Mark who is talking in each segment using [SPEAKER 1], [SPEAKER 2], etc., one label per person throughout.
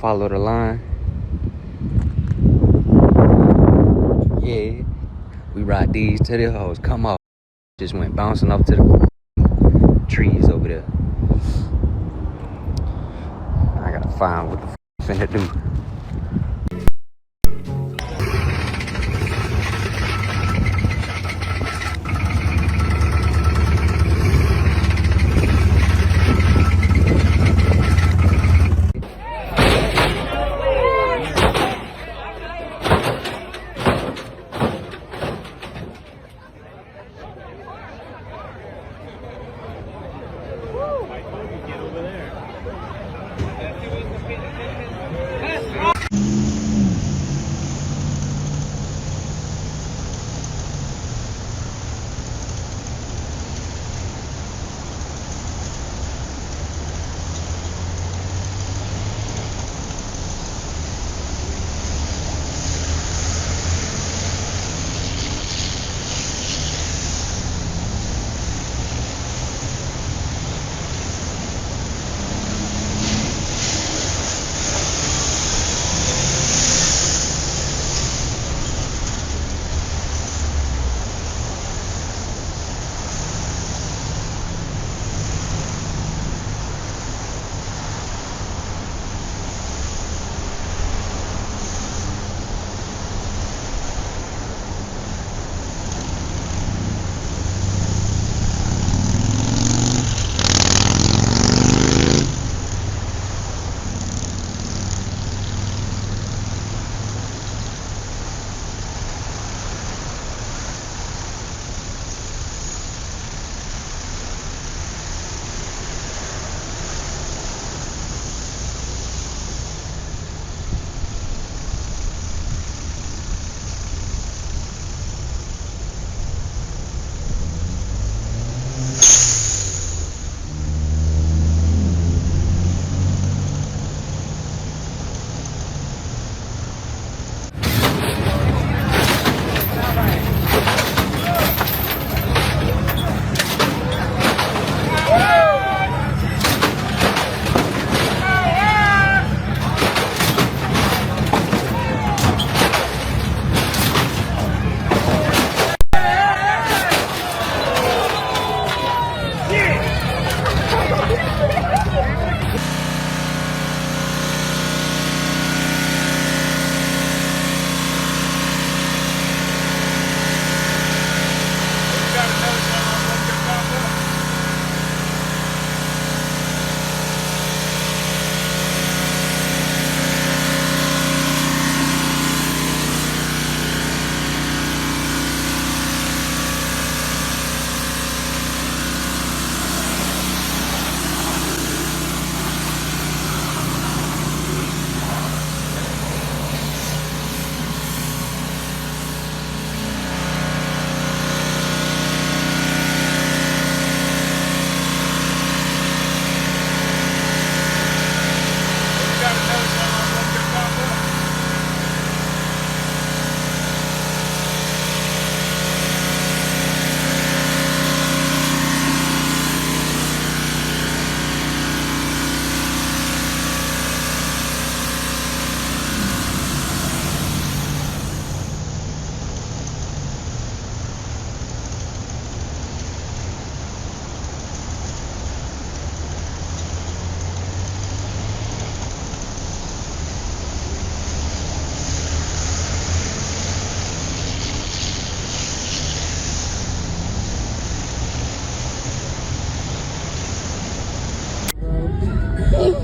[SPEAKER 1] follow the line. Yeah, we ride these to the hoes. Come off. Just went bouncing off to the trees over there. I gotta find what the finna do.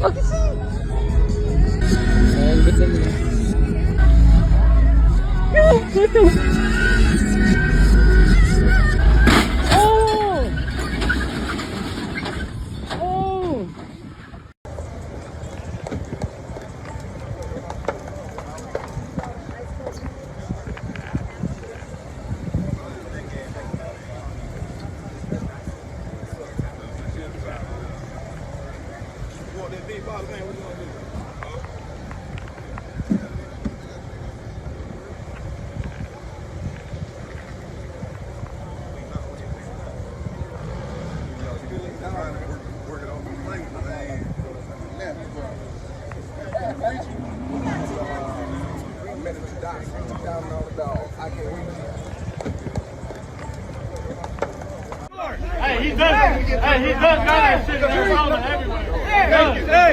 [SPEAKER 2] fucking see. Good thing. What the?
[SPEAKER 3] Hey, he does got that shit around everywhere.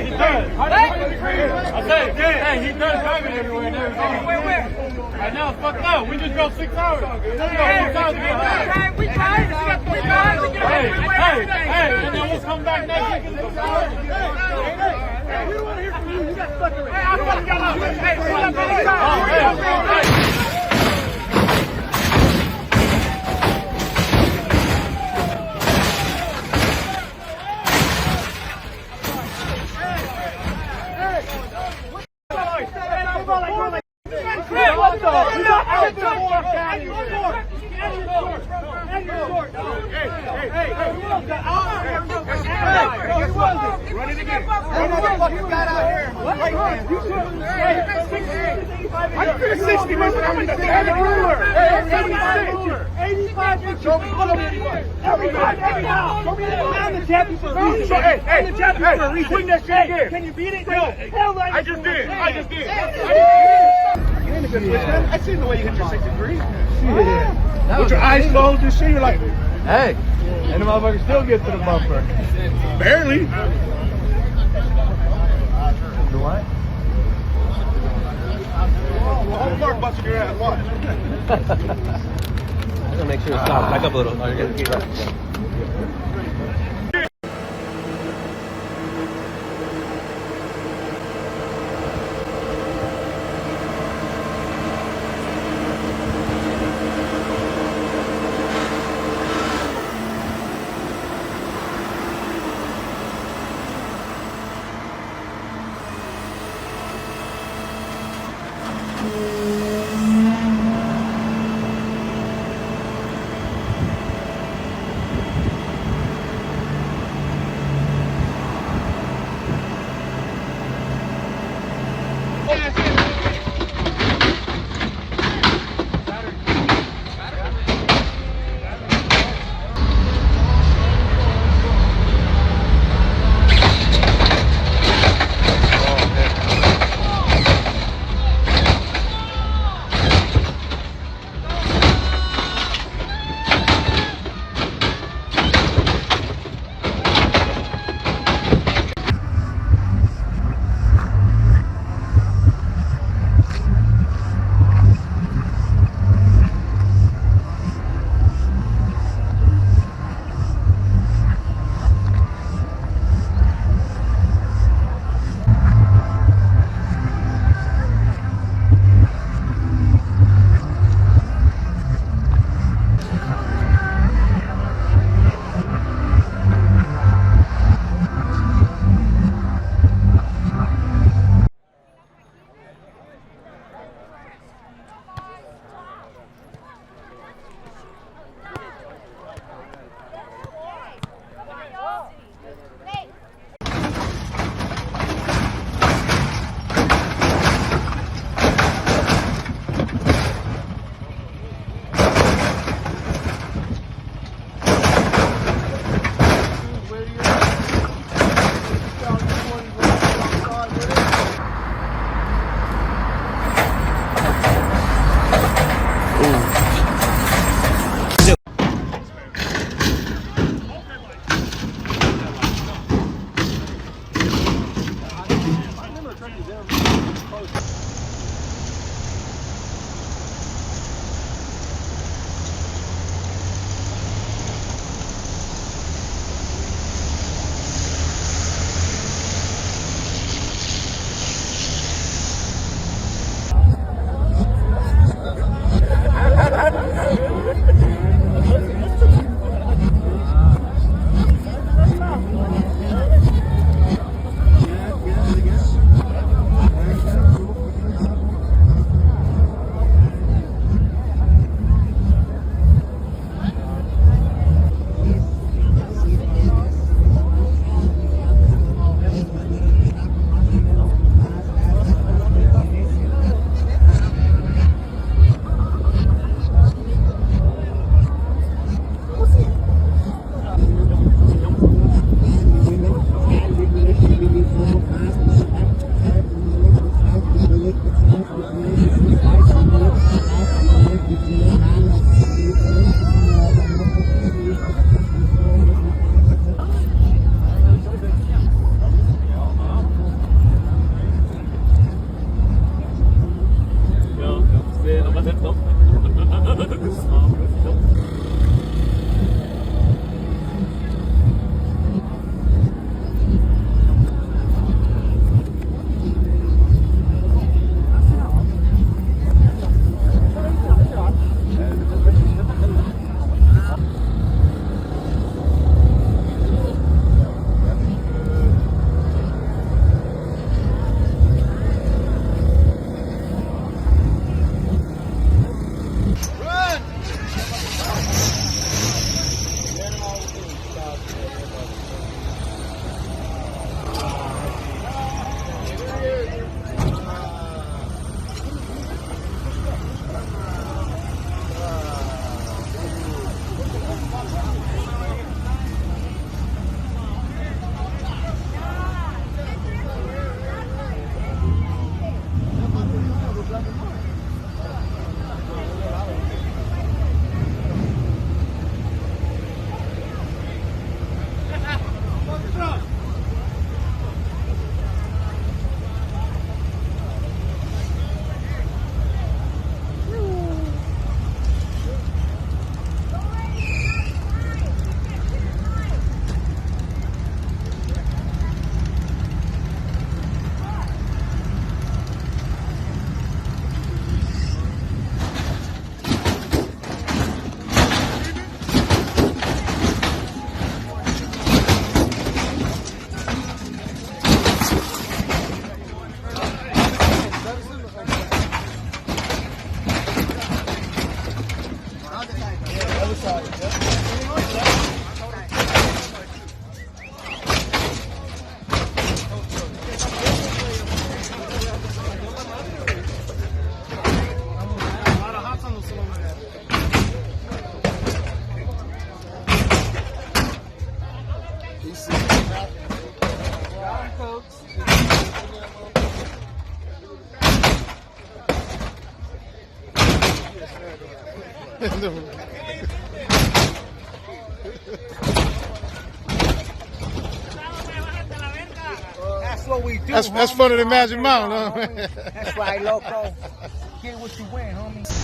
[SPEAKER 3] He does. I said, hey, he does have it everywhere in Arizona. Right now, it's fucked up. We just go 6 hours. We go 6 hours.
[SPEAKER 2] We tried.
[SPEAKER 3] Hey, and then we'll come back next week and 6 hours.
[SPEAKER 2] We don't want to hear from you. You got stuck around. Hey, I fucking got out. Hey, Can you beat it? No.
[SPEAKER 3] I just did.
[SPEAKER 4] I seen the way you hit your 63. Yeah. With your eyes closed and shit, you're like,
[SPEAKER 3] Hey, and the motherfucker still gets to the bumper.
[SPEAKER 4] barely.
[SPEAKER 3] What?
[SPEAKER 4] Whole Mark busting your ass. Watch.
[SPEAKER 1] I'm gonna make sure it stops. Back up a little.
[SPEAKER 2] That's what we do.
[SPEAKER 5] That's funny than Magic Mountain, huh?
[SPEAKER 2] That's right, loco. Get what you win, homie.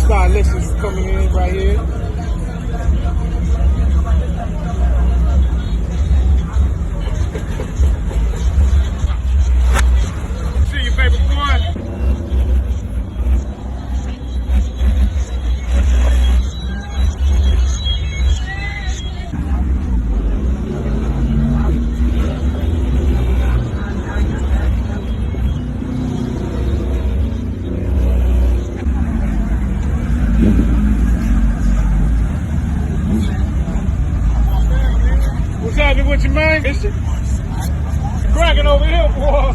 [SPEAKER 4] Star Lexus coming in right here. See you, baby boy. What's happening with you, man? It's cracking over here, boy.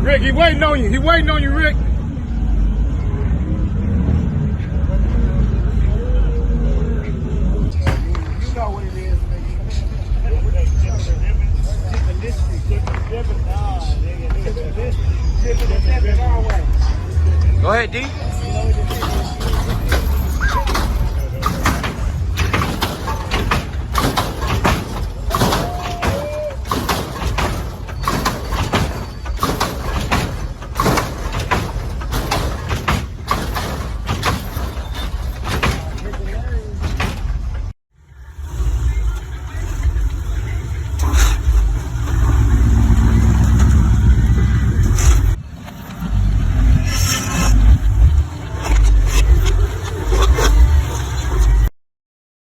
[SPEAKER 4] Rick, he waiting on you. He waiting on you, Rick. You know what it is,
[SPEAKER 1] Go ahead, D.